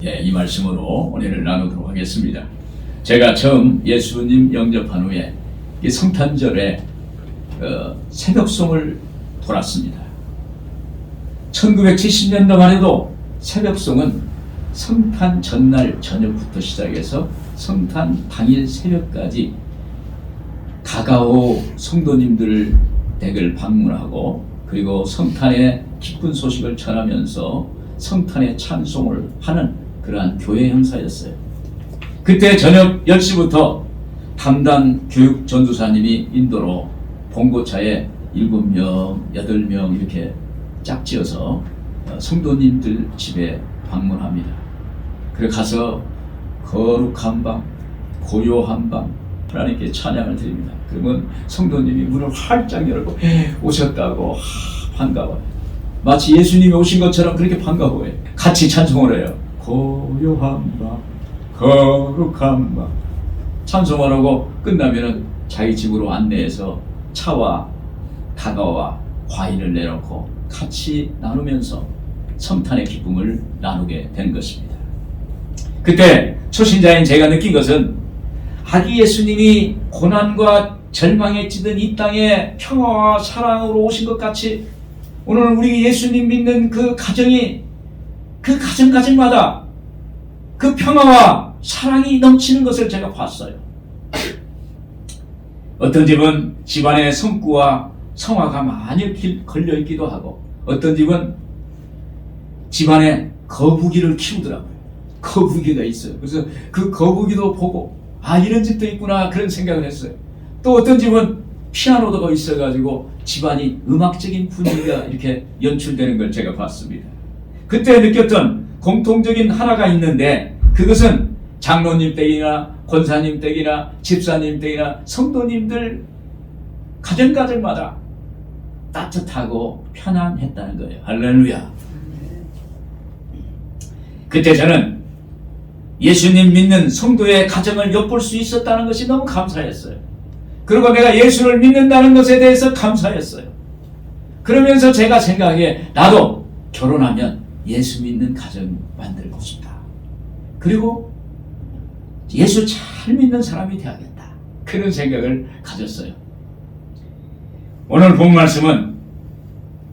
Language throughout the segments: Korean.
이 말씀으로 오늘을 나누도록 하겠습니다. 제가 처음 예수님 영접한 후에 이 성탄절에 새벽송을 돌았습니다. 1970년도만 해도 새벽송은 성탄 전날 저녁부터 시작해서 성탄 당일 새벽까지 가까워 성도님들 댁을 방문하고 그리고 성탄의 기쁜 소식을 전하면서 성탄의 찬송을 하는 그러한 교회 행사였어요. 그때 저녁 10시부터 담당 교육 전도사님이 인도로 봉고차에 7명, 8명 이렇게 짝지어서 성도님들 집에 방문합니다. 그래 가서 거룩한 밤, 고요한 밤 하나님께 찬양을 드립니다. 그러면 성도님이 문을 활짝 열고 오셨다고 반가워요. 마치 예수님이 오신 것처럼 그렇게 반가워요. 같이 찬송을 해요. 고요한 밤, 거룩한 밤. 찬송을 하고 끝나면은 자기 집으로 안내해서 차와 다가와 과일을 내놓고 같이 나누면서 성탄의 기쁨을 나누게 된 것입니다. 그때 초신자인 제가 느낀 것은 아기 예수님이 고난과 절망에 찌든 이 땅에 평화와 사랑으로 오신 것 같이 오늘 우리 예수님 믿는 그 가정이 그 가정마다 그 평화와 사랑이 넘치는 것을 제가 봤어요. 어떤 집은 집안에 성구와 성화가 많이 걸려있기도 하고 어떤 집은 집안에 거북이를 키우더라고요. 거북이가 있어요. 그래서 그 거북이도 보고 이런 집도 있구나 그런 생각을 했어요. 또 어떤 집은 피아노가 있어가지고 집안이 음악적인 분위기가 이렇게 연출되는 걸 제가 봤습니다. 그때 느꼈던 공통적인 하나가 있는데 그것은 장로님 댁이나 권사님 댁이나 집사님 댁이나 성도님들 가정마다 따뜻하고 편안했다는 거예요. 할렐루야. 그때 저는 예수님 믿는 성도의 가정을 엿볼 수 있었다는 것이 너무 감사했어요. 그리고 내가 예수를 믿는다는 것에 대해서 감사했어요. 그러면서 제가 생각해 나도 결혼하면 예수 믿는 가정 만들고 싶다. 그리고 예수 잘 믿는 사람이 되어야겠다. 그런 생각을 가졌어요. 오늘 본 말씀은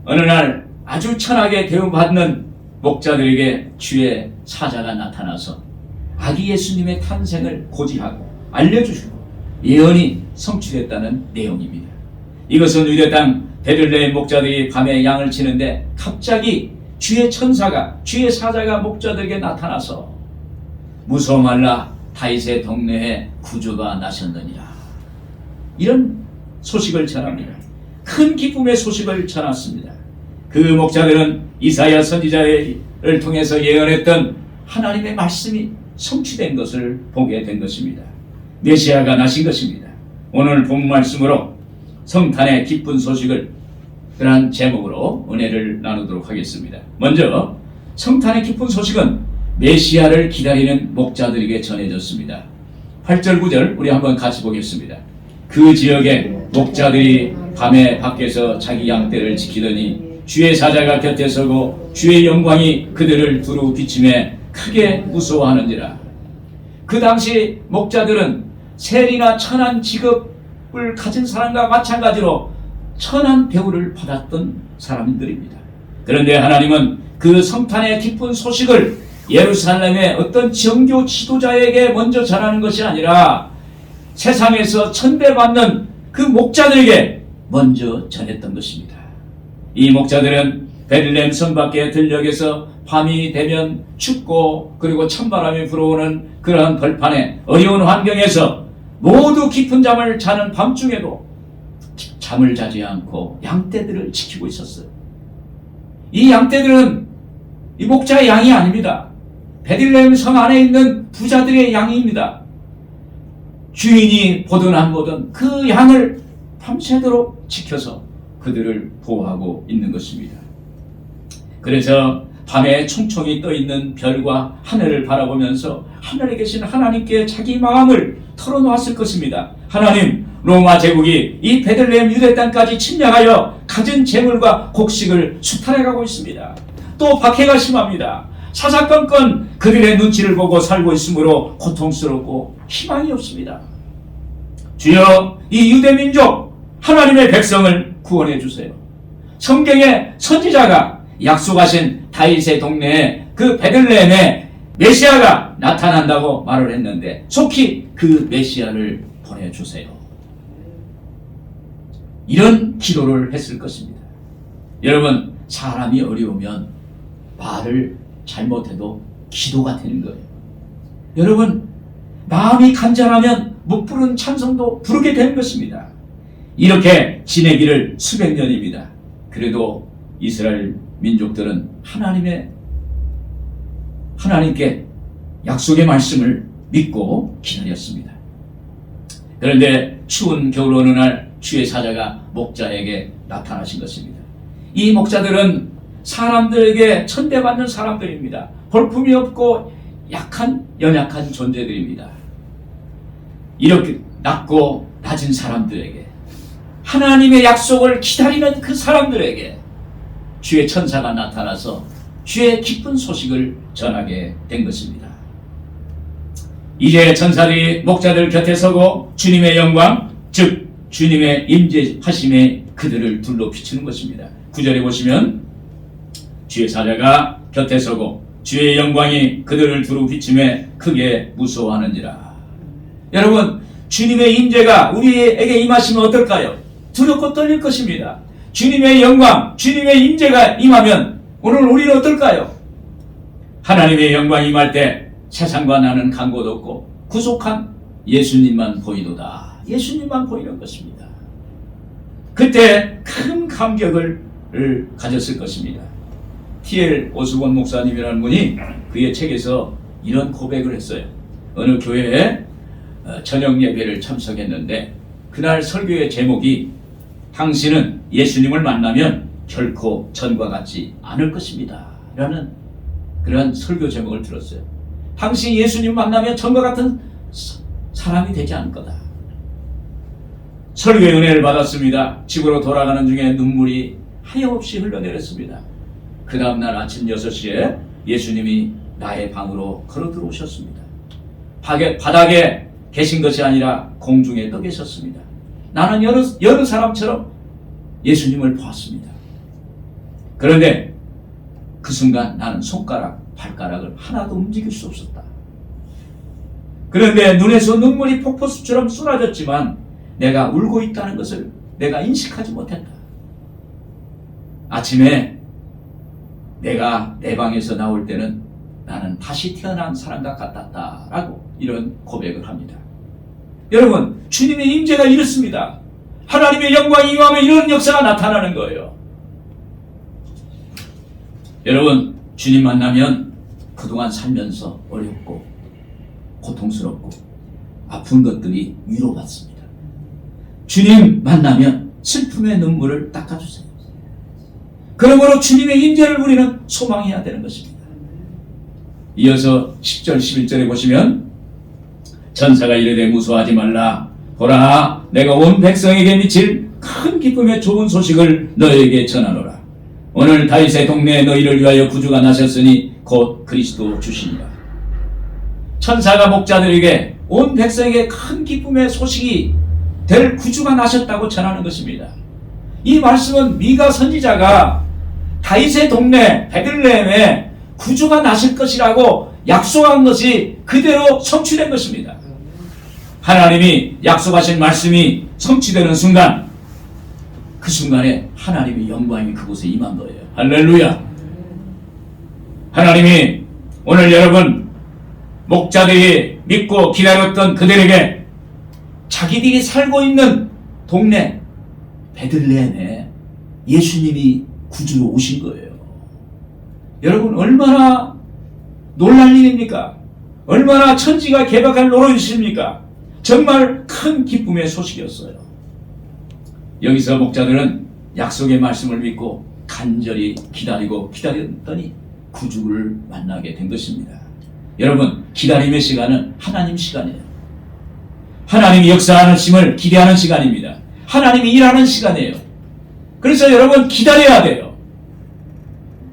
어느 날 아주 천하게 대우받는 목자들에게 주의 사자가 나타나서 아기 예수님의 탄생을 고지하고 알려주시고 예언이 성취됐다는 내용입니다. 이것은 유대 땅 베들레헴 목자들이 밤에 양을 치는데 갑자기 주의 천사가 주의 사자가 목자들에게 나타나서 무서워 말라 다윗의 동네에 구주가 나셨느니라 이런 소식을 전합니다. 큰 기쁨의 소식을 전했습니다. 그 목자들은 이사야 선지자를 통해서 예언했던 하나님의 말씀이 성취된 것을 보게 된 것입니다. 메시아가 나신 것입니다. 오늘 본 말씀으로 성탄의 기쁜 소식을 그러한 제목으로 은혜를 나누도록 하겠습니다. 먼저 성탄의 기쁜 소식은 메시아를 기다리는 목자들에게 전해졌습니다. 8절 9절 우리 한번 같이 보겠습니다. 그 지역에 목자들이 밤에 밖에서 자기 양떼를 지키더니 주의 사자가 곁에 서고 주의 영광이 그들을 두루 비침에 크게 무서워하는지라. 그 당시 목자들은 세리나 천한 직업을 가진 사람과 마찬가지로 천한 대우를 받았던 사람들입니다. 그런데 하나님은 그 성탄의 기쁜 소식을 예루살렘의 어떤 정교 지도자에게 먼저 전하는 것이 아니라 세상에서 천대받는 그 목자들에게 먼저 전했던 것입니다. 이 목자들은 베들레헴 성 밖의 들녘에서 밤이 되면 춥고 그리고 찬바람이 불어오는 그러한 벌판에 어려운 환경에서 모두 깊은 잠을 자는 밤중에도 잠을 자지 않고 양떼들을 지키고 있었어요. 이 양떼들은 이 목자의 양이 아닙니다. 베들레헴 성 안에 있는 부자들의 양입니다. 주인이 보든 안 보든 그 양을 밤새도록 지켜서 그들을 보호하고 있는 것입니다. 그래서 밤에 총총히 떠있는 별과 하늘을 바라보면서 하늘에 계신 하나님께 자기 마음을 털어놓았을 것입니다. 하나님, 로마 제국이 이 베들레헴 유대 땅까지 침략하여 가진 재물과 곡식을 수탈해가고 있습니다. 또 박해가 심합니다. 사사건건 그들의 눈치를 보고 살고 있으므로 고통스럽고 희망이 없습니다. 주여, 이 유대민족 하나님의 백성을 구원해 주세요. 성경의 선지자가 약속하신 다윗의 동네에 그 베들레헴에 메시아가 나타난다고 말을 했는데 속히 그 메시아를 보내주세요. 이런 기도를 했을 것입니다. 여러분, 사람이 어려우면 말을 잘못해도 기도가 되는 거예요. 여러분, 마음이 간절하면 못 부른 찬송도 부르게 되는 것입니다. 이렇게 지내기를 수백 년입니다. 그래도 이스라엘 민족들은 하나님께 약속의 말씀을 믿고 기다렸습니다. 그런데 추운 겨울 어느 날 주의 사자가 목자에게 나타나신 것입니다. 이 목자들은 사람들에게 천대받는 사람들입니다. 볼품이 없고 연약한 존재들입니다. 이렇게 낮고 낮은 사람들에게, 하나님의 약속을 기다리는 그 사람들에게 주의 천사가 나타나서 주의 기쁜 소식을 전하게 된 것입니다. 이제 천사들이 목자들 곁에 서고 주님의 영광, 즉 주님의 임재하심에 그들을 둘러 비추는 것입니다. 9절에 보시면 주의 사자가 곁에 서고 주의 영광이 그들을 두루 비추매 크게 무서워하는지라. 여러분, 주님의 임재가 우리에게 임하시면 어떨까요? 두렵고 떨릴 것입니다. 주님의 영광, 주님의 임재가 임하면 오늘 우리는 어떨까요? 하나님의 영광이 임할 때 세상과 나는 간 곳 없고 구속한 예수님만 보이도다. 예수님만 보이는 것입니다. 그때 큰 감격을 가졌을 것입니다. T.L. 오스본 목사님이라는 분이 그의 책에서 이런 고백을 했어요. 어느 교회에 저녁 예배를 참석했는데 그날 설교의 제목이 당신은 예수님을 만나면 결코 전과 같지 않을 것입니다 라는 그런 설교 제목을 들었어요. 당신이 예수님 만나면 전과 같은 사람이 되지 않을 거다. 설교의 은혜를 받았습니다. 집으로 돌아가는 중에 눈물이 하염없이 흘러내렸습니다. 그 다음날 아침 6시에 예수님이 나의 방으로 걸어 들어오셨습니다. 바닥에 계신 것이 아니라 공중에 떠 계셨습니다. 나는 여러 사람처럼 예수님을 보았습니다. 그런데 그 순간 나는 손가락, 발가락을 하나도 움직일 수 없었다. 그런데 눈에서 눈물이 폭포수처럼 쏟아졌지만 내가 울고 있다는 것을 내가 인식하지 못했다. 아침에 내가 내 방에서 나올 때는 나는 다시 태어난 사람과 같았다라고 이런 고백을 합니다. 여러분, 주님의 임재가 이렇습니다. 하나님의 영광이 임하면 이런 역사가 나타나는 거예요. 여러분, 주님 만나면 그동안 살면서 어렵고 고통스럽고 아픈 것들이 위로받습니다. 주님 만나면 슬픔의 눈물을 닦아주세요. 그러므로 주님의 임재를 우리는 소망해야 되는 것입니다. 이어서 10절 11절에 보시면 천사가 이르되 무서워하지 말라. 보라, 내가 온 백성에게 미칠 큰 기쁨의 좋은 소식을 너에게 전하노라. 오늘 다윗의 동네에 너희를 위하여 구주가 나셨으니 곧 그리스도 주시니라. 천사가 목자들에게 온 백성에게 큰 기쁨의 소식이 될 구주가 나셨다고 전하는 것입니다. 이 말씀은 미가 선지자가 다윗의 동네 베들레헴에 구주가 나실 것이라고 약속한 것이 그대로 성취된 것입니다. 하나님이 약속하신 말씀이 성취되는 순간, 그 순간에 하나님의 영광이 그곳에 임한 거예요. 할렐루야. 하나님이 오늘 여러분 목자들이 믿고 기다렸던 그들에게 자기들이 살고 있는 동네 베들레헴에 예수님이 구주로 오신 거예요. 여러분, 얼마나 놀랄 일입니까? 얼마나 천지가 개박할 노릇이십니까? 정말 큰 기쁨의 소식이었어요. 여기서 목자들은 약속의 말씀을 믿고 간절히 기다렸더니 구주를 만나게 된 것입니다. 여러분, 기다림의 시간은 하나님 시간이에요. 하나님이 역사하심을 기대하는 시간입니다. 하나님이 일하는 시간이에요. 그래서 여러분, 기다려야 돼요.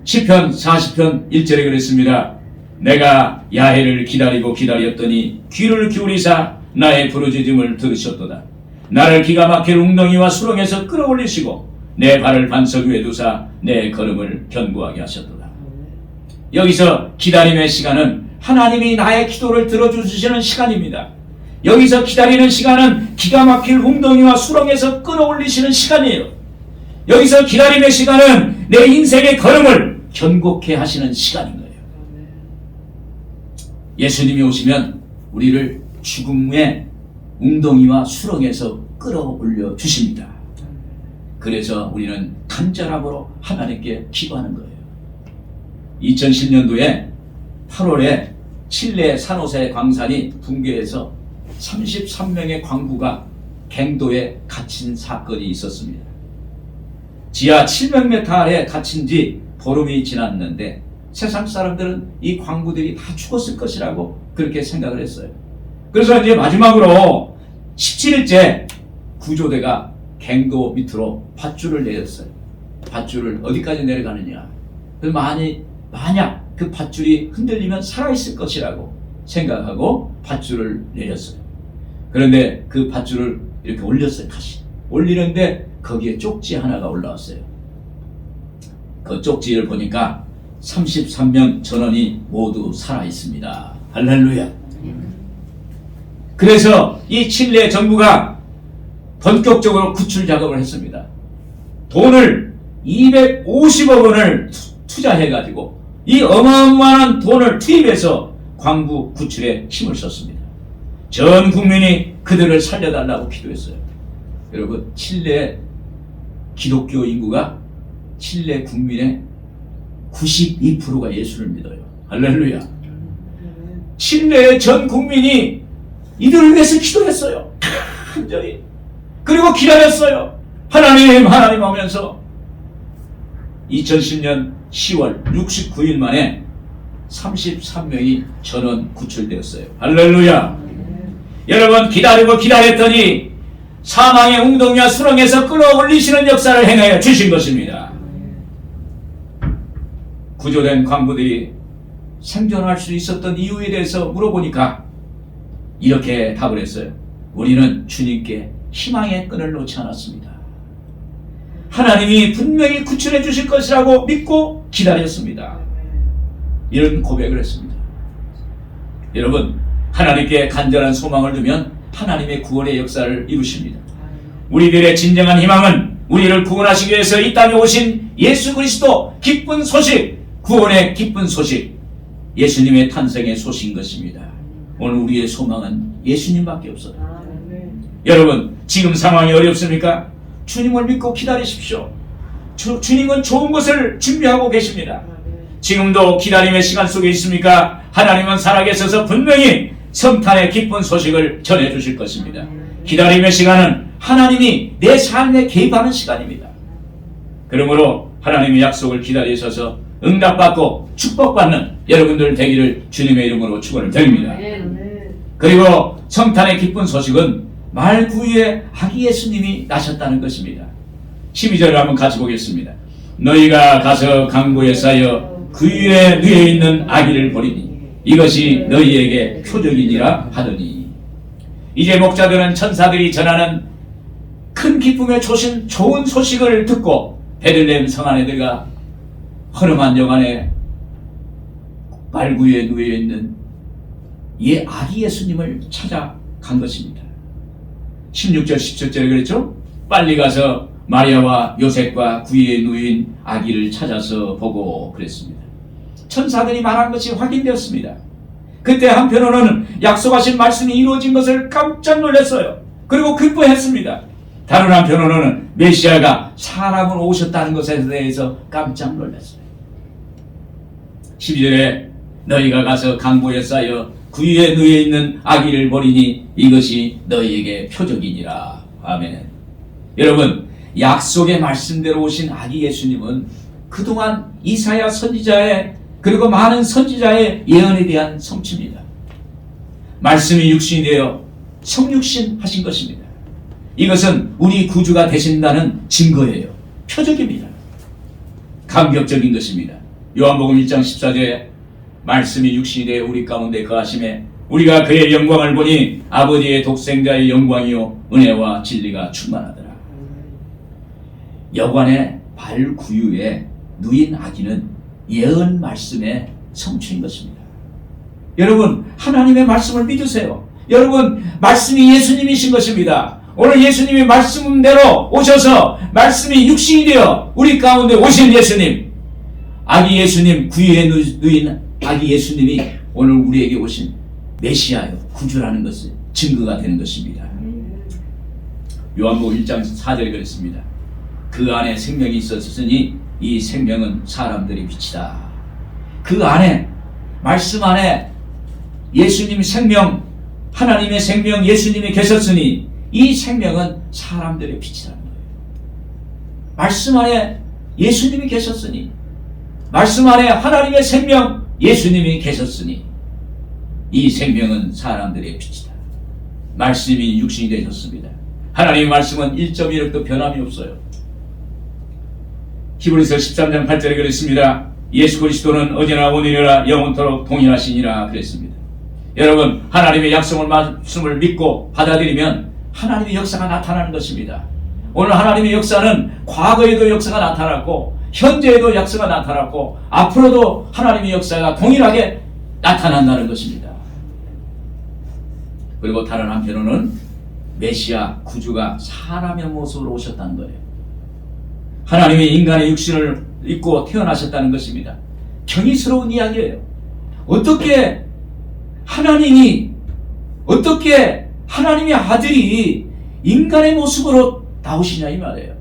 시편 40편 1절에 그랬습니다. 내가 야훼를 기다리고 기다렸더니 귀를 기울이사 나의 부르짖음을 들으셨도다. 나를 기가 막힐 웅덩이와 수렁에서 끌어올리시고 내 발을 반석 위에 두사 내 걸음을 견고하게 하셨도다. 여기서 기다림의 시간은 하나님이 나의 기도를 들어주시는 시간입니다. 여기서 기다리는 시간은 기가 막힐 웅덩이와 수렁에서 끌어올리시는 시간이에요. 여기서 기다림의 시간은 내 인생의 걸음을 견고케 하시는 시간인 거예요. 예수님이 오시면 우리를 죽음의 웅덩이와 수렁에서 끌어올려 주십니다. 그래서 우리는 간절함으로 하나님께 기도하는 거예요. 2010년도에 8월에 칠레 산호세 광산이 붕괴해서 33명의 광부가 갱도에 갇힌 사건이 있었습니다. 지하 700m 아래 갇힌 지 보름이 지났는데 세상 사람들은 이 광부들이 다 죽었을 것이라고 그렇게 생각을 했어요. 그래서 이제 마지막으로 17일째 구조대가 갱도 밑으로 밧줄을 내렸어요. 밧줄을 어디까지 내려가느냐. 만약 그 밧줄이 흔들리면 살아있을 것이라고 생각하고 밧줄을 내렸어요. 그런데 그 밧줄을 이렇게 올렸어요. 다시 올리는데 거기에 쪽지 하나가 올라왔어요. 그 쪽지를 보니까 33명 전원이 모두 살아있습니다. 할렐루야. 그래서 이 칠레 정부가 본격적으로 구출 작업을 했습니다. 돈을 250억 원을 투자해가지고 이 어마어마한 돈을 투입해서 광부 구출에 힘을 썼습니다. 전 국민이 그들을 살려달라고 기도했어요. 여러분, 칠레 기독교 인구가 칠레 국민의 92%가 예수를 믿어요. 할렐루야. 칠레의 전 국민이 이들을 위해서 기도했어요. 간절히. 그리고 기다렸어요. 하나님 하면서 2010년 10월 69일 만에 33명이 전원 구출되었어요. 할렐루야. 여러분, 기다리고 기다렸더니 사망의 웅덩이와 수렁에서 끌어올리시는 역사를 행하여 주신 것입니다. 구조된 광부들이 생존할 수 있었던 이유에 대해서 물어보니까 이렇게 답을 했어요. 우리는 주님께 희망의 끈을 놓지 않았습니다. 하나님이 분명히 구출해 주실 것이라고 믿고 기다렸습니다. 이런 고백을 했습니다. 여러분, 하나님께 간절한 소망을 두면 하나님의 구원의 역사를 이루십니다. 우리들의 진정한 희망은 우리를 구원하시기 위해서 이 땅에 오신 예수 그리스도 기쁜 소식, 구원의 기쁜 소식, 예수님의 탄생의 소식인 것입니다. 오늘 우리의 소망은 예수님밖에 없어요. 여러분, 지금 상황이 어렵습니까? 주님을 믿고 기다리십시오. 주님은 좋은 것을 준비하고 계십니다. 지금도 기다림의 시간 속에 있습니까? 하나님은 살아계셔서 분명히 성탄의 기쁜 소식을 전해주실 것입니다. 기다림의 시간은 하나님이 내 삶에 개입하는 시간입니다. 그러므로 하나님의 약속을 기다리셔서 응답받고 축복받는 여러분들 되기를 주님의 이름으로 축원을 드립니다. 그리고 성탄의 기쁜 소식은 말구유의 아기 예수님이 나셨다는 것입니다. 12절을 한번 같이 보겠습니다. 너희가 가서 강구에 쌓여 구유에 누워 있는 아기를 보리니 이것이 너희에게 표적이니라 하더니, 이제 목자들은 천사들이 전하는 큰 기쁨의 좋은 소식을 듣고 베들레헴 성 안에 들어가 허름한 여관에 말구유에 누워 있는 이 아기 예수님을 찾아간 것입니다. 16절 17절에 그랬죠? 빨리 가서 마리아와 요셉과 구유에 누인 아기를 찾아서 보고 그랬습니다. 천사들이 말한 것이 확인되었습니다. 그때 한편으로는 약속하신 말씀이 이루어진 것을 깜짝 놀랐어요. 그리고 기뻐했습니다. 다른 한편으로는 메시아가 사람으로 오셨다는 것에 대해서 깜짝 놀랐어요. 12절에 너희가 가서 강보에 쌓여 구유에 누워 있는 아기를 보리니 이것이 너희에게 표적이니라. 아멘. 여러분, 약속의 말씀대로 오신 아기 예수님은 그동안 이사야 선지자의 그리고 많은 선지자의 예언에 대한 성취입니다. 말씀이 육신이 되어 성육신 하신 것입니다. 이것은 우리 구주가 되신다는 증거예요. 표적입니다. 감격적인 것입니다. 요한복음 1장 14절에 말씀이 육신이 되어 우리 가운데 거하심에 우리가 그의 영광을 보니 아버지의 독생자의 영광이요 은혜와 진리가 충만하더라. 여관의 발구유에 누인 아기는 예언 말씀의 성취인 것입니다. 여러분, 하나님의 말씀을 믿으세요. 여러분, 말씀이 예수님이신 것입니다. 오늘 예수님이 말씀대로 오셔서 말씀이 육신이 되어 우리 가운데 오신 예수님, 아기 예수님, 구유에 누인 아기 예수님이 오늘 우리에게 오신 메시아요, 구주라는 것을 증거가 되는 것입니다. 요한복음 1장 4절에 그랬습니다. 그 안에 생명이 있었으니 이 생명은 사람들의 빛이다. 그 안에, 말씀 안에 예수님 생명, 하나님의 생명, 예수님이 계셨으니 이 생명은 사람들의 빛이라는 거예요. 말씀 안에 예수님이 계셨으니, 말씀 안에 하나님의 생명, 예수님이 계셨으니 이 생명은 사람들의 빛이다. 말씀이 육신이 되셨습니다. 하나님의 말씀은 1.1획도 변함이 없어요. 히브리서 13장 8절에 그랬습니다. 예수 그리스도는 어제나 오늘이라 영원토록 동일하시니라 그랬습니다. 여러분, 하나님의 약속을 말씀을 믿고 받아들이면 하나님의 역사가 나타나는 것입니다. 오늘 하나님의 역사는 과거에도 역사가 나타났고 현재에도 역사가 나타났고 앞으로도 하나님의 역사가 동일하게 나타난다는 것입니다. 그리고 다른 한편으로는 메시아 구주가 사람의 모습으로 오셨다는 거예요. 하나님이 인간의 육신을 입고 태어나셨다는 것입니다. 경이스러운 이야기예요. 어떻게 하나님의 아들이 인간의 모습으로 나오시냐 이 말이에요.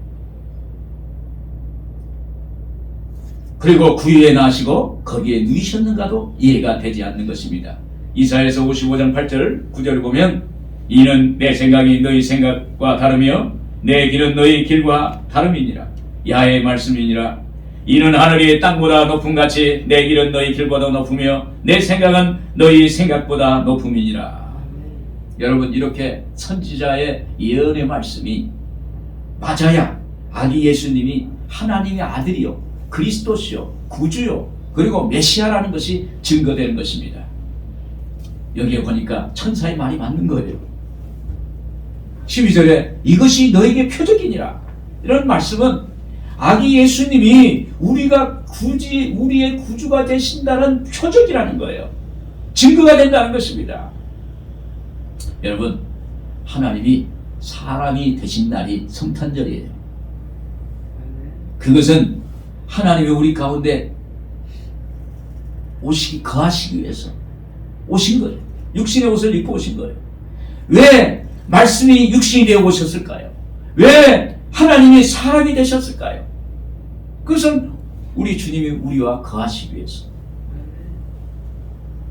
그리고 구유에 나시고 거기에 누이셨는가도 이해가 되지 않는 것입니다. 이사야서 55장 8절 9절을 보면 이는 내 생각이 너희 생각과 다르며 내 길은 너희 길과 다름이니라. 야의 말씀이니라. 이는 하늘이 땅보다 높음같이 내 길은 너희 길보다 높으며 내 생각은 너희 생각보다 높음이니라. 여러분, 이렇게 선지자의 예언의 말씀이 맞아야 아기 예수님이 하나님의 아들이요, 그리스도시요, 구주요, 그리고 메시아라는 것이 증거되는 것입니다. 여기에 보니까 천사의 말이 맞는 거예요. 12절에 이것이 너에게 표적이니라. 이런 말씀은 아기 예수님이 우리의 구주가 되신다는 표적이라는 거예요. 증거가 된다는 것입니다. 여러분, 하나님이 사람이 되신 날이 성탄절이에요. 그것은 하나님이 우리 가운데 거하시기 위해서 오신 거예요. 육신의 옷을 입고 오신 거예요. 왜 말씀이 육신이 되어 오셨을까요? 왜 하나님이 사람이 되셨을까요? 그것은 우리 주님이 우리와 거하시기 위해서,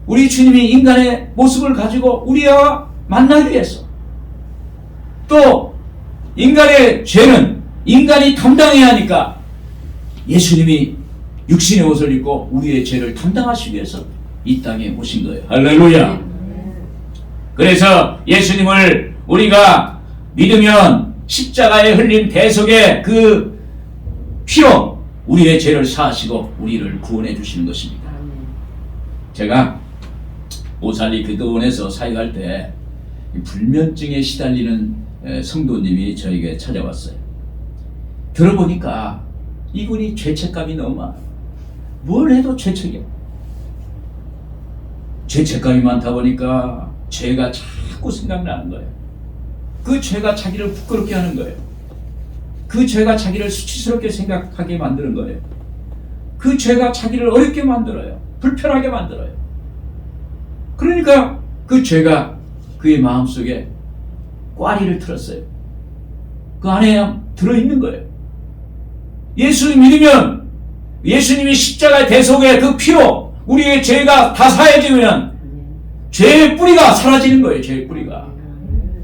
우리 주님이 인간의 모습을 가지고 우리와 만나기 위해서, 또 인간의 죄는 인간이 담당해야 하니까 예수님이 육신의 옷을 입고 우리의 죄를 담당하시기 위해서 이 땅에 오신 거예요. 할렐루야. 그래서 예수님을 우리가 믿으면 십자가에 흘린 대속의 그 피로 우리의 죄를 사하시고 우리를 구원해 주시는 것입니다. 제가 오살리 교도원에서 사역할 때 불면증에 시달리는 성도님이 저에게 찾아왔어요. 들어보니까 이분이 죄책감이 너무 많아요. 뭘 해도 죄책이야. 죄책감이 많다 보니까 죄가 자꾸 생각나는 거예요. 그 죄가 자기를 부끄럽게 하는 거예요. 그 죄가 자기를 수치스럽게 생각하게 만드는 거예요. 그 죄가 자기를 어렵게 만들어요. 불편하게 만들어요. 그러니까 그 죄가 그의 마음속에 꽈리를 틀었어요. 그 안에 들어있는 거예요. 예수를 믿으면, 예수님이 십자가의 대속의 그 피로 우리의 죄가 다 사해지면 죄의 뿌리가 사라지는 거예요. 죄의 뿌리가.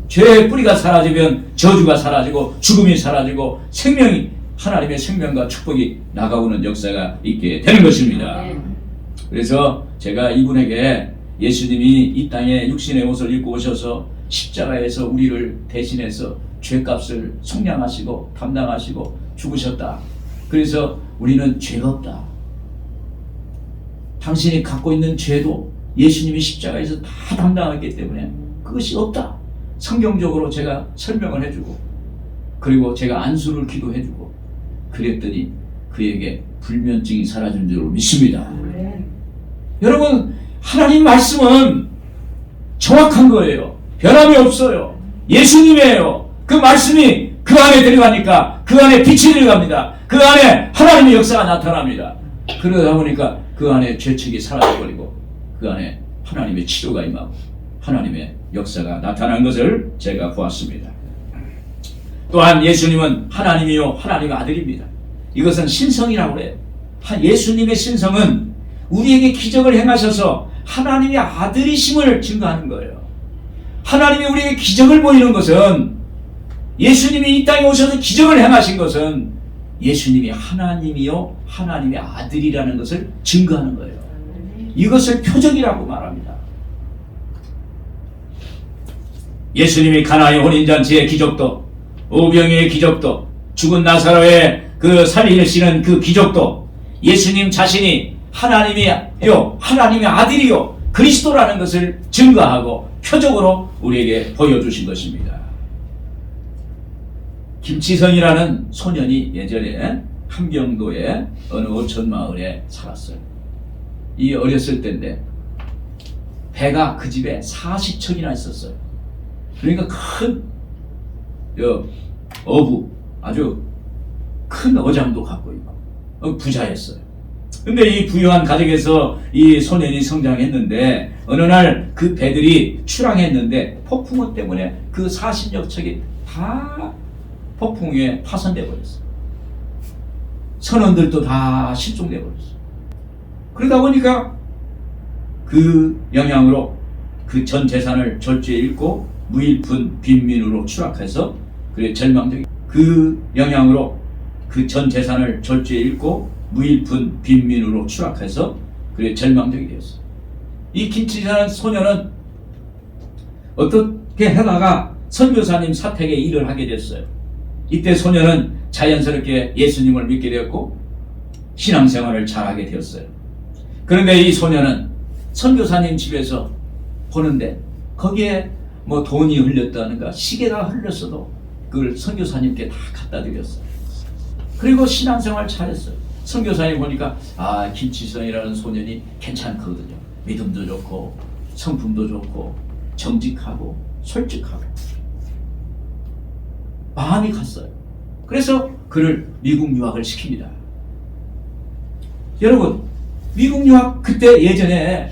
죄의 뿌리가 사라지면 저주가 사라지고 죽음이 사라지고 생명이, 하나님의 생명과 축복이 나가오는 역사가 있게 되는 것입니다. 그래서 제가 이분에게 예수님이 이 땅에 육신의 옷을 입고 오셔서 십자가에서 우리를 대신해서 죄값을 속량하시고 담당하시고 죽으셨다. 그래서 우리는 죄가 없다. 당신이 갖고 있는 죄도 예수님이 십자가에서 다 담당했기 때문에 그것이 없다. 성경적으로 제가 설명을 해주고, 그리고 제가 안수를 기도해주고 그랬더니 그에게 불면증이 사라진 줄로 믿습니다. 여러분, 하나님 말씀은 정확한 거예요. 변함이 없어요. 예수님이에요. 그 말씀이 그 안에 들어가니까 그 안에 빛이 들어갑니다. 그 안에 하나님의 역사가 나타납니다. 그러다 보니까 그 안에 죄책이 사라져버리고 그 안에 하나님의 치료가 임하고 하나님의 역사가 나타난 것을 제가 보았습니다. 또한 예수님은 하나님이요 하나님의 아들입니다. 이것은 신성이라고 해요. 예수님의 신성은 우리에게 기적을 행하셔서 하나님의 아들이심을 증거하는 거예요. 하나님이 우리에게 기적을 보이는 것은, 예수님이 이 땅에 오셔서 기적을 행하신 것은 예수님이 하나님이요 하나님의 아들이라는 것을 증거하는 거예요. 이것을 표적이라고 말합니다. 예수님이 가나의 혼인잔치의 기적도, 오병이의 기적도, 죽은 나사로의 그 살리시는 그 기적도 예수님 자신이 하나님이요 하나님의 아들이요 그리스도라는 것을 증거하고 표적으로 우리에게 보여주신 것입니다. 김치성이라는 소년이 예전에 함경도의 어느 어촌 마을에 살았어요. 이 어렸을 때인데 배가 그 집에 40척이나 있었어요. 그러니까 큰 어부, 아주 큰 어장도 갖고 있고 부자였어요. 근데 이 부유한 가정에서 이 소년이 성장했는데 어느 날 그 배들이 출항했는데 폭풍우 때문에 그 40여 척이 다 폭풍에 파손돼 버렸어요. 선원들도 다 실종돼 버렸어요. 그러다 보니까 그 영향으로 그 전 재산을 졸지에 잃고 무일푼 빈민으로 추락해서 그래 절망적인 그 영향으로 그 전 재산을 졸지에 잃고 무일푼 빈민으로 추락해서 그래 절망적이 되었어요. 이 김치라는 소년은 어떻게 하다가 선교사님 사택에 일을 하게 됐어요. 이때 소년은 자연스럽게 예수님을 믿게 되었고 신앙생활을 잘하게 되었어요. 그런데 이 소년은 선교사님 집에서 보는데 거기에 뭐 돈이 흘렸다는가 시계가 흘렸어도 그걸 선교사님께 다 갖다 드렸어요. 그리고 신앙생활 잘했어요. 선교사님 보니까 김치성이라는 소년이 괜찮거든요. 믿음도 좋고 성품도 좋고 정직하고 솔직하고 마음이 갔어요. 그래서 그를 미국 유학을 시킵니다. 여러분, 미국 유학 그때 예전에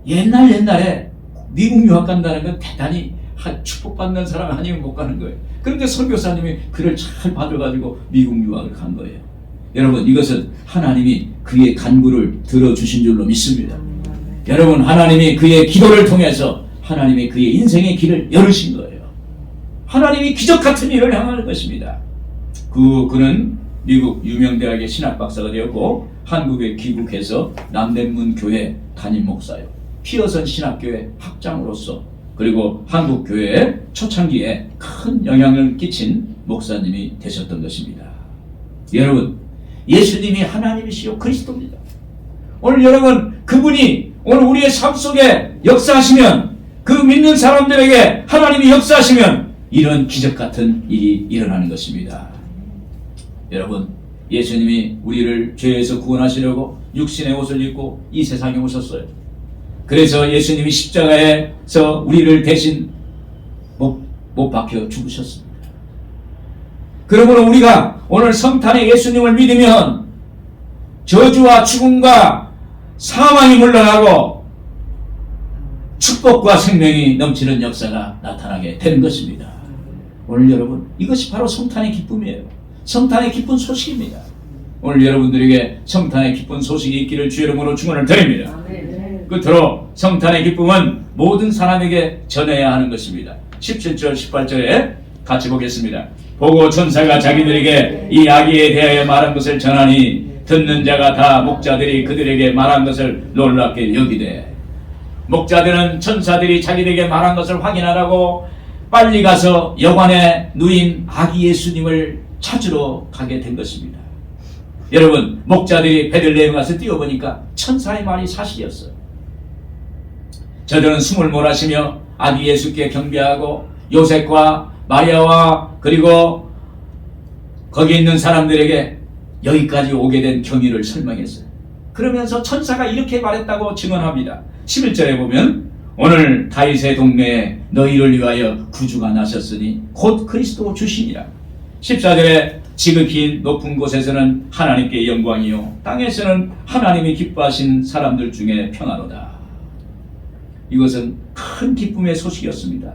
옛날에 미국 유학 간다는 건 대단히 축복받는 사람 아니면 못 가는 거예요. 그런데 선교사님이 그를 잘 받아가지고 미국 유학을 간 거예요. 여러분, 이것은 하나님이 그의 간구를 들어주신 줄로 믿습니다. 여러분, 하나님이 그의 기도를 통해서 하나님이 그의 인생의 길을 열으신 거예요. 하나님이 기적 같은 일을 행하는 것입니다. 그는 미국 유명대학의 신학박사가 되었고 한국에 귀국해서 남대문 교회 담임 목사요, 피어선 신학교회 학장으로서 그리고 한국교회의 초창기에 큰 영향을 끼친 목사님이 되셨던 것입니다. 여러분, 예수님이 하나님이시요 그리스도입니다. 오늘 여러분, 그분이 오늘 우리의 삶 속에 역사하시면, 그 믿는 사람들에게 하나님이 역사하시면 이런 기적 같은 일이 일어나는 것입니다. 여러분, 예수님이 우리를 죄에서 구원하시려고 육신의 옷을 입고 이 세상에 오셨어요. 그래서 예수님이 십자가에서 우리를 대신 못 박혀 죽으셨습니다. 그러므로 우리가 오늘 성탄의 예수님을 믿으면 저주와 죽음과 사망이 물러나고 축복과 생명이 넘치는 역사가 나타나게 되는 것입니다. 오늘 여러분, 이것이 바로 성탄의 기쁨이에요. 성탄의 기쁜 소식입니다. 오늘 여러분들에게 성탄의 기쁜 소식이 있기를 주의 이름으로 축원을 드립니다. 끝으로 성탄의 기쁨은 모든 사람에게 전해야 하는 것입니다. 17절 18절에 같이 보겠습니다. 보고 천사가 자기들에게 이 아기에 대하여 말한 것을 전하니 듣는 자가 다 목자들이 그들에게 말한 것을 놀랍게 여기되, 목자들은 천사들이 자기들에게 말한 것을 확인하라고 빨리 가서 여관에 누인 아기 예수님을 찾으러 가게 된 것입니다. 여러분, 목자들이 베들레헴 가서 뛰어보니까 천사의 말이 사실이었어요. 저들은 숨을 몰아쉬며 아기 예수께 경배하고 요셉과 마리아와 그리고 거기 있는 사람들에게 여기까지 오게 된 경위를 설명했어요. 그러면서 천사가 이렇게 말했다고 증언합니다. 11절에 보면 오늘 다윗의 동네에 너희를 위하여 구주가 나셨으니 곧 그리스도 주시니라. 14절에 지극히 높은 곳에서는 하나님께 영광이요 땅에서는 하나님이 기뻐하신 사람들 중에 평화로다. 이것은 큰 기쁨의 소식이었습니다.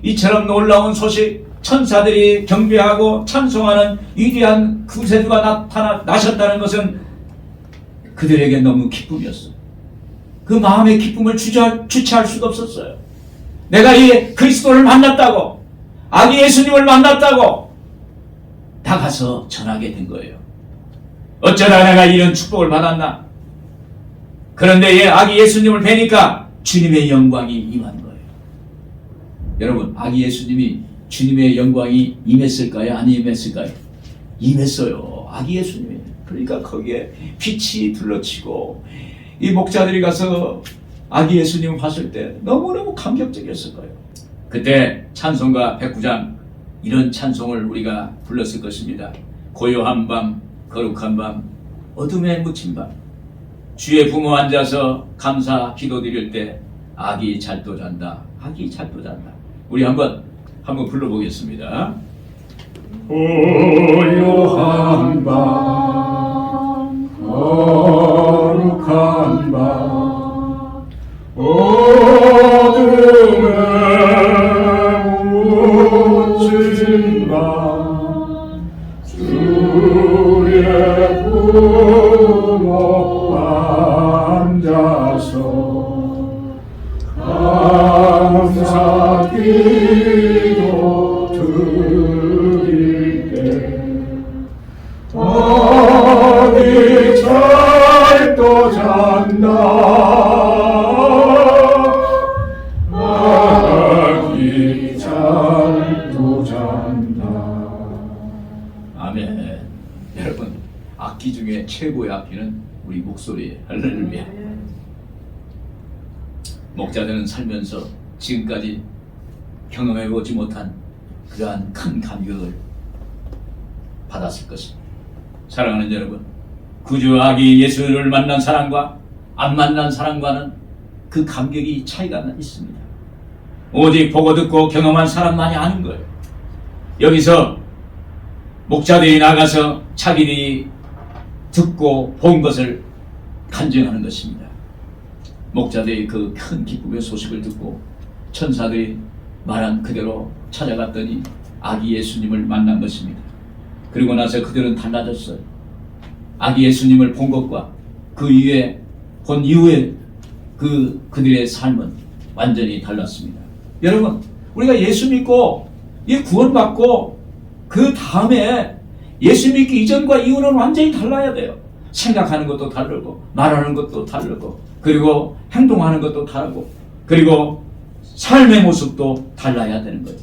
이처럼 놀라운 소식, 천사들이 경배하고 찬송하는 위대한 구세주가 나셨다는 것은 그들에게 너무 기쁨이었어요. 그 마음의 기쁨을 주체할 수가 없었어요. 내가 이 그리스도를 만났다고, 아기 예수님을 만났다고 나가서 전하게 된 거예요. 어쩌다 내가 이런 축복을 받았나? 그런데 아기 예수님을 뵈니까 주님의 영광이 임한 거예요. 여러분, 아기 예수님이 주님의 영광이 임했을까요? 안 임했을까요? 임했어요. 아기 예수님이. 그러니까 거기에 빛이 둘러치고 이 목자들이 가서 아기 예수님을 봤을 때 너무너무 감격적이었을 거예요. 그때 찬송가 109장 이런 찬송을 우리가 불렀을 것입니다. 고요한 밤, 거룩한 밤, 어둠에 묻힌 밤, 주의 부모 앉아서 감사 기도드릴 때 아기 잘도 잔다, 아기 잘도 잔다. 우리 한번 불러보겠습니다. 고요한 밤, 거룩한 밤, 어둠에 묻힌 밤, 주의 부모 앉아서 감사 기도 드릴 때 아기 잘도 잔다, 아기 잘도 잔다. 아멘. 여러분, 악기 중에 최고의 악기는 우리 목소리예요. 할렐루야. 목자들은 살면서 지금까지 경험해보지 못한 그러한 큰 감격을 받았을 것입니다. 사랑하는 여러분, 구주 아기 예수를 만난 사람과 안 만난 사람과는 그 감격이 차이가 있습니다. 오직 보고 듣고 경험한 사람만이 아는 거예요. 여기서 목자들이 나가서 자기들이 듣고 본 것을 간증하는 것입니다. 목자들이 그 큰 기쁨의 소식을 듣고 천사들이 말한 그대로 찾아갔더니 아기 예수님을 만난 것입니다. 그리고 나서 그들은 달라졌어요. 아기 예수님을 본 것과 본 이후에 그들의 삶은 완전히 달랐습니다. 여러분, 우리가 예수 믿고 구원받고 그 다음에 예수 믿기 이전과 이후는 완전히 달라야 돼요. 생각하는 것도 다르고 말하는 것도 다르고 그리고 행동하는 것도 다르고 그리고 삶의 모습도 달라야 되는 거예요.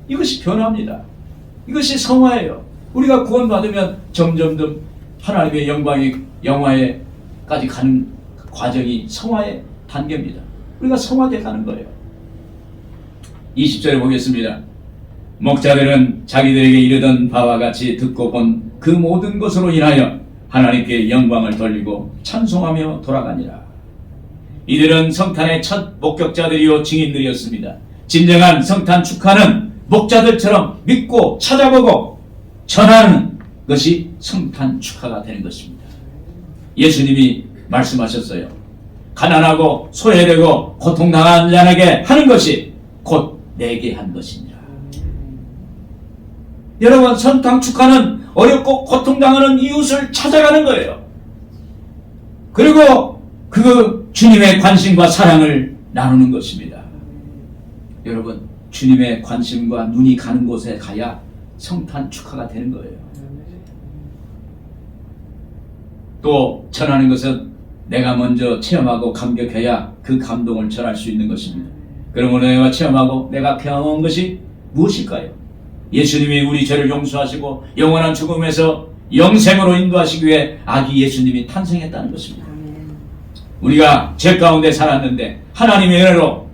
이것이 변화입니다. 이것이 성화예요. 우리가 구원받으면 점점점 하나님의 영화에까지 가는 과정이 성화의 단계입니다. 우리가 성화돼 가는 거예요. 20절에 보겠습니다. 목자들은 자기들에게 이르던 바와 같이 듣고 본 그 모든 것으로 인하여 하나님께 영광을 돌리고 찬송하며 돌아가니라. 이들은 성탄의 첫 목격자들이요 증인들이었습니다. 진정한 성탄 축하는 목자들처럼 믿고 찾아보고 전하는 것이 성탄 축하가 되는 것입니다. 예수님이 말씀하셨어요. 가난하고 소외되고 고통당한 자에게 하는 것이 곧 내게 한 것이니라. 여러분, 성탄 축하는 어렵고 고통당하는 이웃을 찾아가는 거예요. 그리고 그 주님의 관심과 사랑을 나누는 것입니다. 여러분, 주님의 관심과 눈이 가는 곳에 가야 성탄 축하가 되는 거예요. 또 전하는 것은 내가 먼저 체험하고 감격해야 그 감동을 전할 수 있는 것입니다. 그러므로 내가 체험하고 내가 경험한 것이 무엇일까요? 예수님이 우리 죄를 용서하시고 영원한 죽음에서 영생으로 인도하시기 위해 아기 예수님이 탄생했다는 것입니다. 우리가 죄 가운데 살았는데 하나님의 은혜로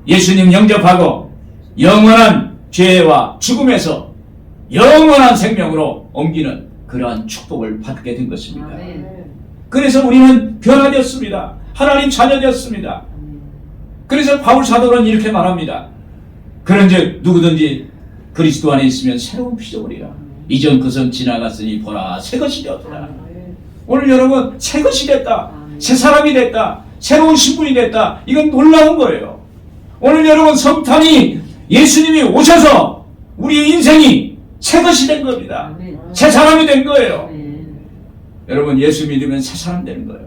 예수님 영접하고 영원한 죄와 죽음에서 영원한 생명으로 옮기는 그러한 축복을 받게 된 것입니다. 그래서 우리는 변화되었습니다. 하나님 자녀되었습니다. 그래서 바울 사도는 이렇게 말합니다. 그런즉 누구든지 그리스도 안에 있으면 새로운 피조물이라. 이전 것은 지나갔으니 보라 새 것이 되었다. 오늘 여러분 새 것이 됐다. 새 사람이 됐다. 새로운 신분이 됐다. 이건 놀라운 거예요. 오늘 여러분 성탄이 예수님이 오셔서 우리의 인생이 새 것이 된 겁니다. 새 사람이 된 거예요. 여러분 예수 믿으면 새 사람 되는 거예요.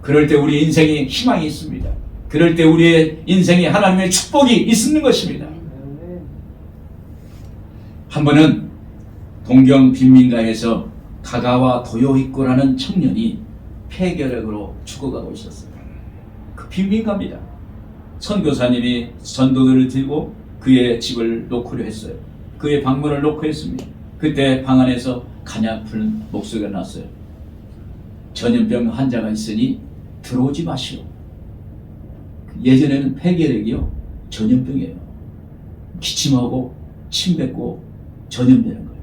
그럴 때 우리 인생에 희망이 있습니다. 그럴 때 우리의 인생에 하나님의 축복이 있는 것입니다. 한 번은 동경 빈민가에서 가가와 도요이코라는 청년이 폐결핵으로 죽어가고 있었어요. 그 빈민가입니다. 선교사님이 전도들을 들고 그의 집을 놓고려 했어요. 그의 방문을 놓고 했습니다. 그때 방 안에서 가냘픈 목소리가 났어요. 전염병 환자가 있으니 들어오지 마시오. 예전에는 폐결핵이요 전염병이에요. 기침하고 침 뱉고 전염되는 거예요.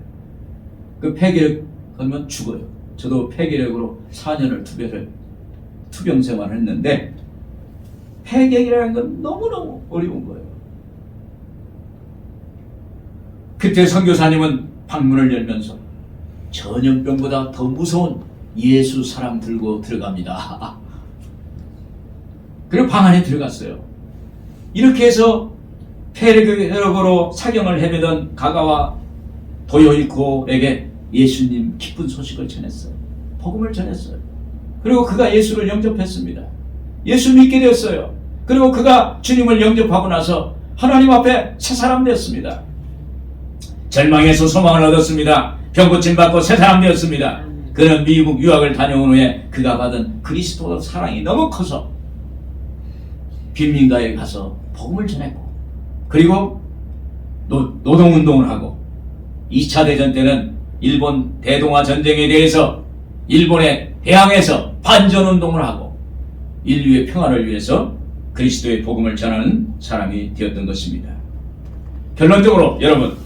그 폐결핵 하면 죽어요. 저도 폐결핵으로 4년을 투병 생활을 했는데 폐결핵이라는 건 너무너무 어려운 거예요. 그때 선교사님은 방문을 열면서 전염병보다 더 무서운 예수 사람 들고 들어갑니다. 그리고 방 안에 들어갔어요. 이렇게 해서 폐결핵으로 사경을 헤매던 가가와 도요이코에게 예수님 기쁜 소식을 전했어요. 복음을 전했어요. 그리고 그가 예수를 영접했습니다. 예수 믿게 되었어요. 그리고 그가 주님을 영접하고 나서 하나님 앞에 새 사람 되었습니다. 절망에서 소망을 얻었습니다. 병고침 받고 새 사람 되었습니다. 그는 미국 유학을 다녀온 후에 그가 받은 그리스도 사랑이 너무 커서 빈민가에 가서 복음을 전했고 그리고 노동운동을 하고 2차 대전 때는 일본 대동아 전쟁에 대해서 일본에 대항해서 반전운동을 하고 인류의 평화를 위해서 그리스도의 복음을 전하는 사람이 되었던 것입니다. 결론적으로 여러분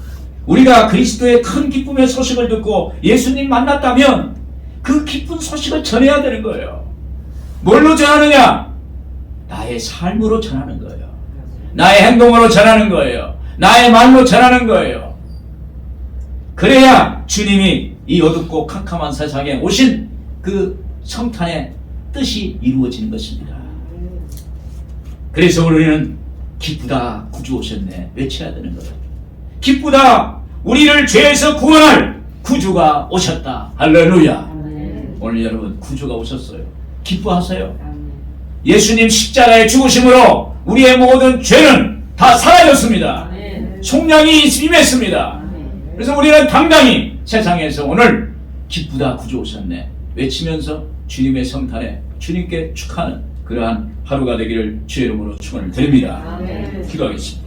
우리가 그리스도의 큰 기쁨의 소식을 듣고 예수님 만났다면 그 기쁜 소식을 전해야 되는 거예요. 뭘로 전하느냐? 나의 삶으로 전하는 거예요. 나의 행동으로 전하는 거예요. 나의 말로 전하는 거예요. 그래야 주님이 이 어둡고 캄캄한 세상에 오신 그 성탄의 뜻이 이루어지는 것입니다. 그래서 우리는 기쁘다 구주 오셨네 외쳐야 되는 거예요. 기쁘다 우리를 죄에서 구원할 구주가 오셨다. 할렐루야. 오늘 여러분 구주가 오셨어요. 기뻐하세요. 예수님 십자가의 죽으심으로 우리의 모든 죄는 다 사라졌습니다. 속량이 임했습니다. 그래서 우리는 당당히 세상에서 오늘 기쁘다 구주 오셨네 외치면서 주님의 성탄에 주님께 축하하는 그러한 하루가 되기를 주의 이름으로 축원을 드립니다. 기도하겠습니다.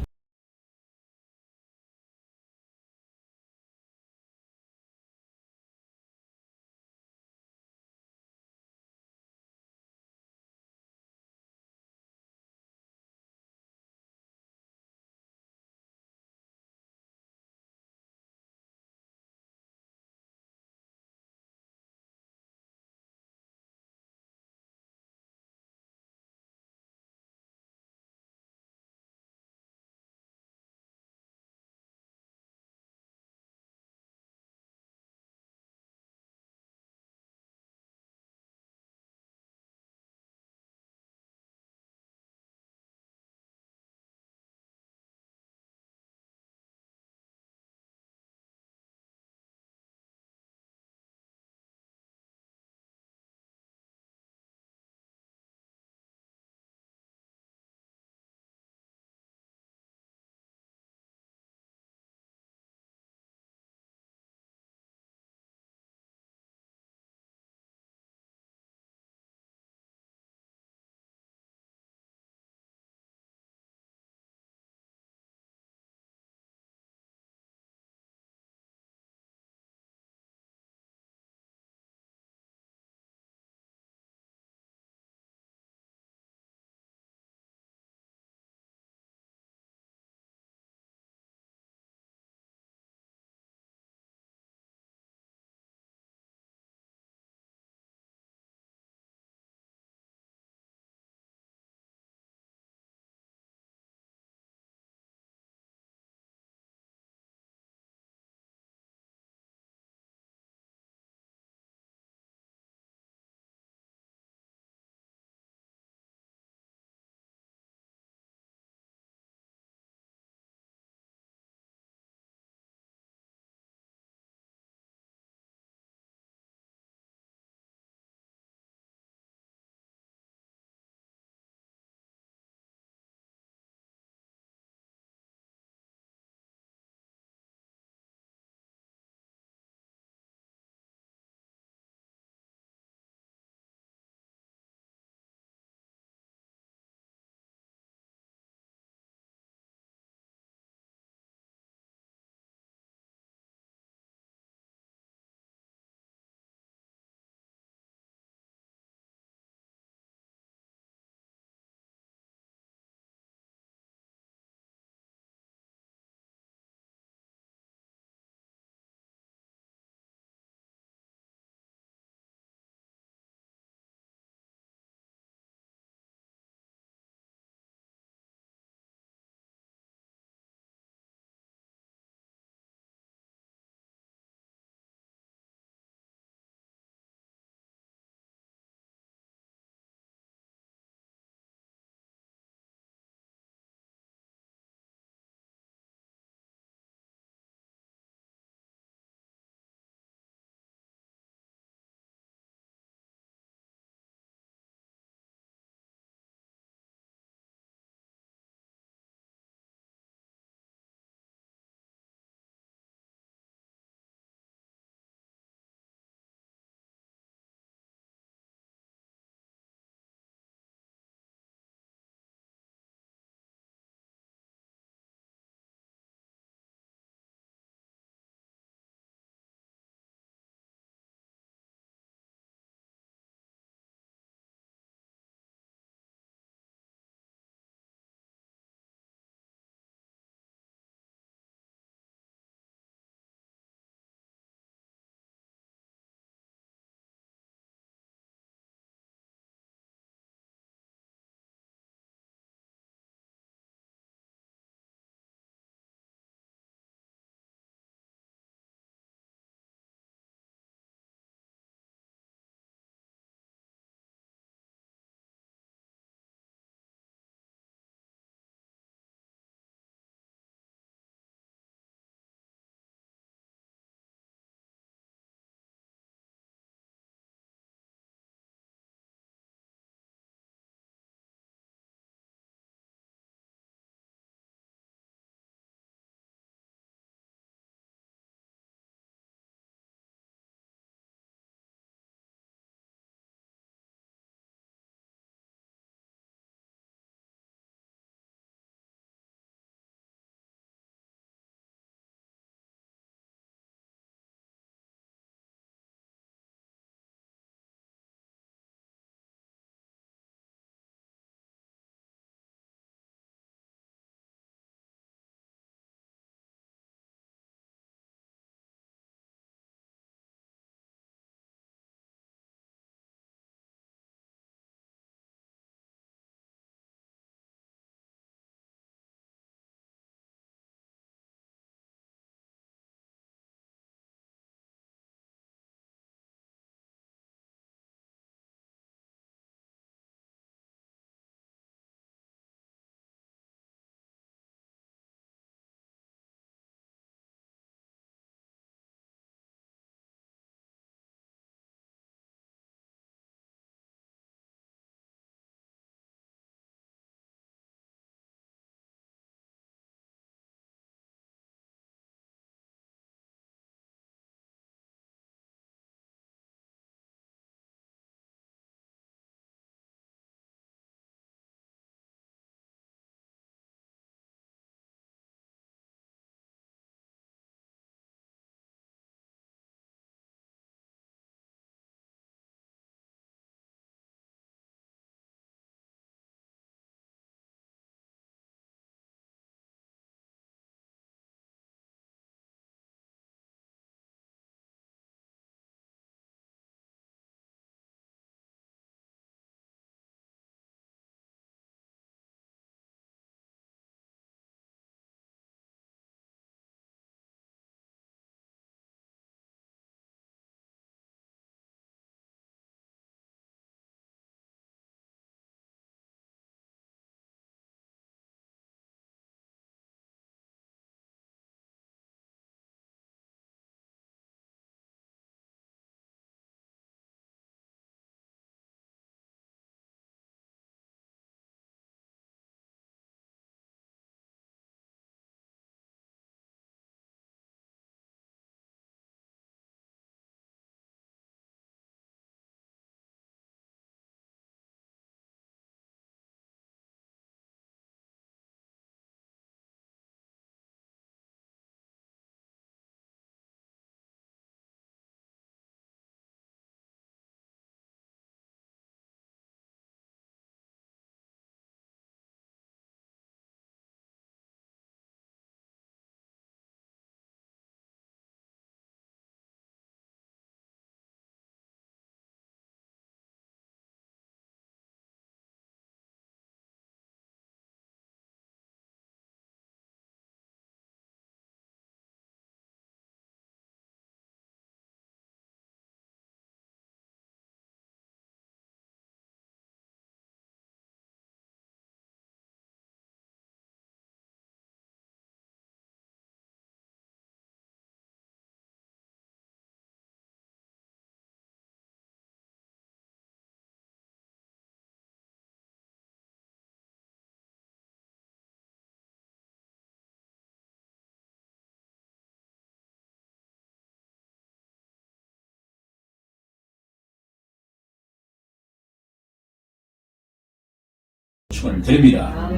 말씀을 드립니다.